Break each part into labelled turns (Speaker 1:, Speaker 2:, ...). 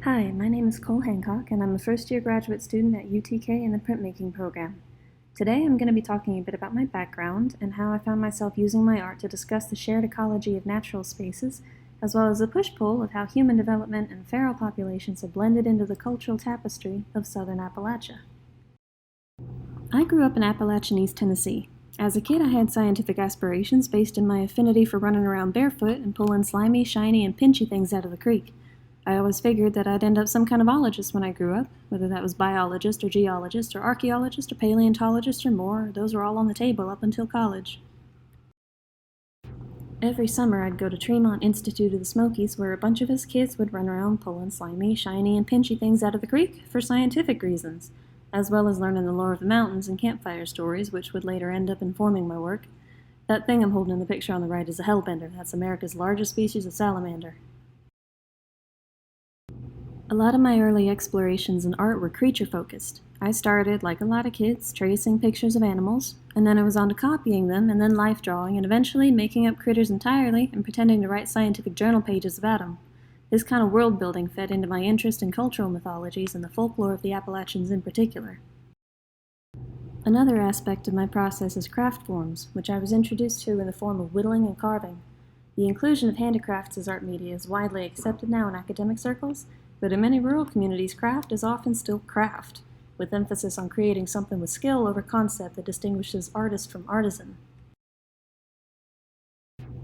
Speaker 1: Hi, my name is Cole Hancock, and I'm a first-year graduate student at UTK in the printmaking program. Today I'm going to be talking a bit about my background and how I found myself using my art to discuss the shared ecology of natural spaces, as well as the push-pull of how human development and feral populations have blended into the cultural tapestry of southern Appalachia. I grew up in Appalachian East Tennessee. As a kid, I had scientific aspirations based in my affinity for running around barefoot and pulling slimy, shiny, and pinchy things out of the creek. I always figured that I'd end up some kind of ologist when I grew up, whether that was biologist or geologist or archaeologist or paleontologist or more. Those were all on the table up until college. Every summer I'd go to Tremont Institute of the Smokies, where a bunch of us kids would run around pulling slimy, shiny, and pinchy things out of the creek for scientific reasons, as well as learning the lore of the mountains and campfire stories, which would later end up informing my work. That thing I'm holding in the picture on the right is a hellbender. That's America's largest species of salamander. A lot of my early explorations in art were creature-focused. I started, like a lot of kids, tracing pictures of animals, and then I was on to copying them, and then life drawing, and eventually making up critters entirely and pretending to write scientific journal pages about them. This kind of world-building fed into my interest in cultural mythologies and the folklore of the Appalachians in particular. Another aspect of my process is craft forms, which I was introduced to in the form of whittling and carving. The inclusion of handicrafts as art media is widely accepted now in academic circles, but in many rural communities, craft is often still craft, with emphasis on creating something with skill over concept that distinguishes artist from artisan.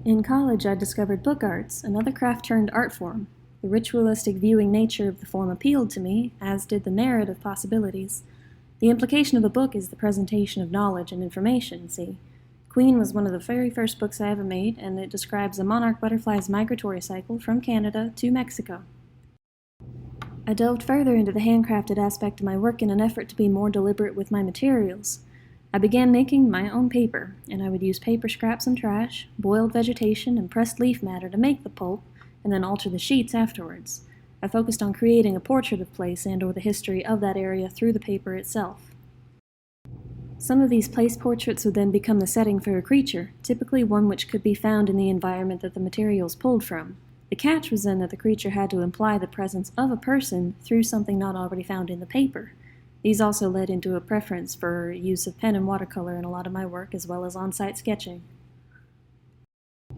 Speaker 1: In college, I discovered book arts, another craft-turned-art form. The ritualistic viewing nature of the form appealed to me, as did the narrative possibilities. The implication of a book is the presentation of knowledge and information, see. Queen was one of the very first books I ever made, and it describes a monarch butterfly's migratory cycle from Canada to Mexico. I delved further into the handcrafted aspect of my work in an effort to be more deliberate with my materials. I began making my own paper, and I would use paper scraps and trash, boiled vegetation, and pressed leaf matter to make the pulp, and then alter the sheets afterwards. I focused on creating a portrait of place and/or the history of that area through the paper itself. Some of these place portraits would then become the setting for a creature, typically one which could be found in the environment that the materials pulled from. The catch was then that the creature had to imply the presence of a person through something not already found in the paper. These also led into a preference for use of pen and watercolor in a lot of my work, as well as on-site sketching.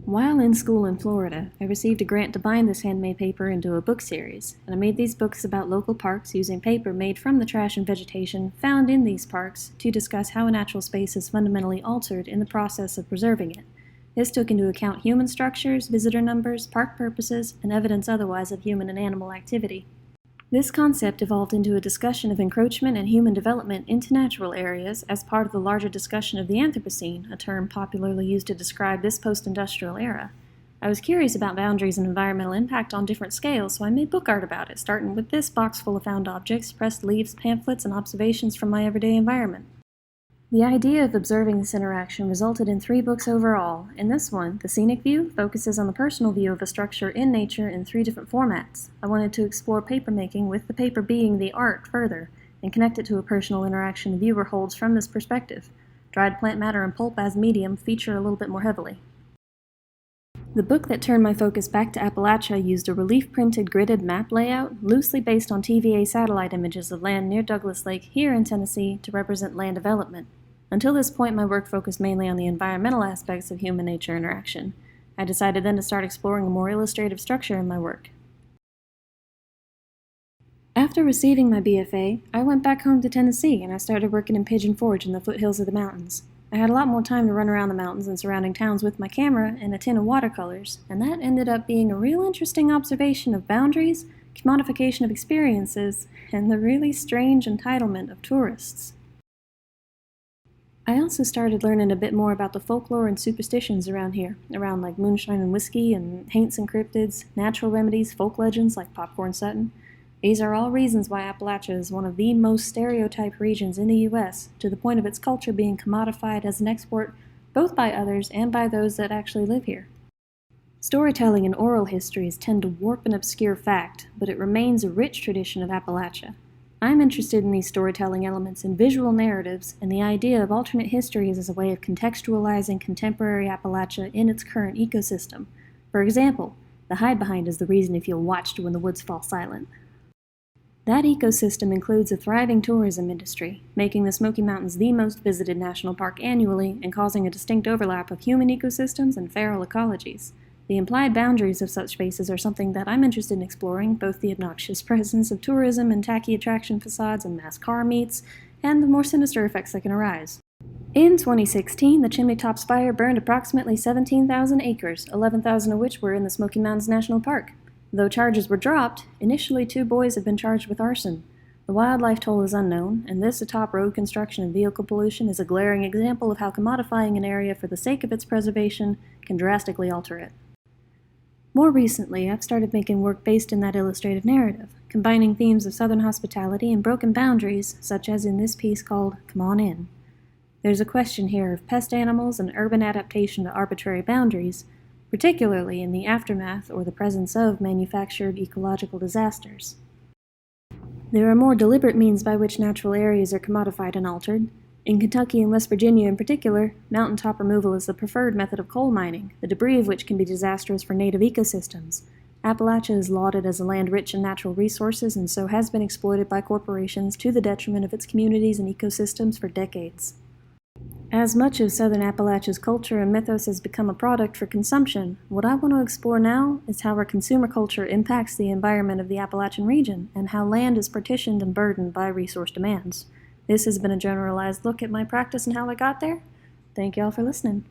Speaker 1: While in school in Florida, I received a grant to bind this handmade paper into a book series, and I made these books about local parks using paper made from the trash and vegetation found in these parks to discuss how a natural space is fundamentally altered in the process of preserving it. This took into account human structures, visitor numbers, park purposes, and evidence otherwise of human and animal activity. This concept evolved into a discussion of encroachment and human development into natural areas as part of the larger discussion of the Anthropocene, a term popularly used to describe this post-industrial era. I was curious about boundaries and environmental impact on different scales, so I made book art about it, starting with this box full of found objects, pressed leaves, pamphlets, and observations from my everyday environment. The idea of observing this interaction resulted in 3 books overall. In this one, The Scenic View focuses on the personal view of a structure in nature in 3 different formats. I wanted to explore papermaking with the paper being the art further, and connect it to a personal interaction the viewer holds from this perspective. Dried plant matter and pulp as medium feature a little bit more heavily. The book that turned my focus back to Appalachia used a relief-printed gridded map layout, loosely based on TVA satellite images of land near Douglas Lake here in Tennessee to represent land development. Until this point, my work focused mainly on the environmental aspects of human-nature interaction. I decided then to start exploring a more illustrative structure in my work. After receiving my BFA, I went back home to Tennessee and I started working in Pigeon Forge in the foothills of the mountains. I had a lot more time to run around the mountains and surrounding towns with my camera and a tin of watercolors, and that ended up being a real interesting observation of boundaries, commodification of experiences, and the really strange entitlement of tourists. I also started learning a bit more about the folklore and superstitions around here, around like moonshine and whiskey and haints and cryptids, natural remedies, folk legends like Popcorn Sutton. These are all reasons why Appalachia is one of the most stereotyped regions in the U.S., to the point of its culture being commodified as an export both by others and by those that actually live here. Storytelling and oral histories tend to warp and obscure fact, but it remains a rich tradition of Appalachia. I'm interested in these storytelling elements in visual narratives and the idea of alternate histories as a way of contextualizing contemporary Appalachia in its current ecosystem. For example, the hide behind is the reason you feel watched when the woods fall silent. That ecosystem includes a thriving tourism industry, making the Smoky Mountains the most visited national park annually and causing a distinct overlap of human ecosystems and feral ecologies. The implied boundaries of such spaces are something that I'm interested in exploring, both the obnoxious presence of tourism and tacky attraction facades and mass car meets, and the more sinister effects that can arise. In 2016, the chimney top spire burned approximately 17,000 acres, 11,000 of which were in the Smoky Mountains National Park. Though charges were dropped, initially 2 boys have been charged with arson. The wildlife toll is unknown, and this atop road construction and vehicle pollution is a glaring example of how commodifying an area for the sake of its preservation can drastically alter it. More recently, I've started making work based in that illustrative narrative, combining themes of Southern hospitality and broken boundaries, such as in this piece called Come On In. There's a question here of pest animals and urban adaptation to arbitrary boundaries, particularly in the aftermath or the presence of manufactured ecological disasters. There are more deliberate means by which natural areas are commodified and altered. In Kentucky and West Virginia in particular, mountaintop removal is the preferred method of coal mining, the debris of which can be disastrous for native ecosystems. Appalachia is lauded as a land rich in natural resources and so has been exploited by corporations to the detriment of its communities and ecosystems for decades. As much of southern Appalachia's culture and mythos has become a product for consumption, what I want to explore now is how our consumer culture impacts the environment of the Appalachian region and how land is partitioned and burdened by resource demands. This has been a generalized look at my practice and how I got there. Thank you all for listening.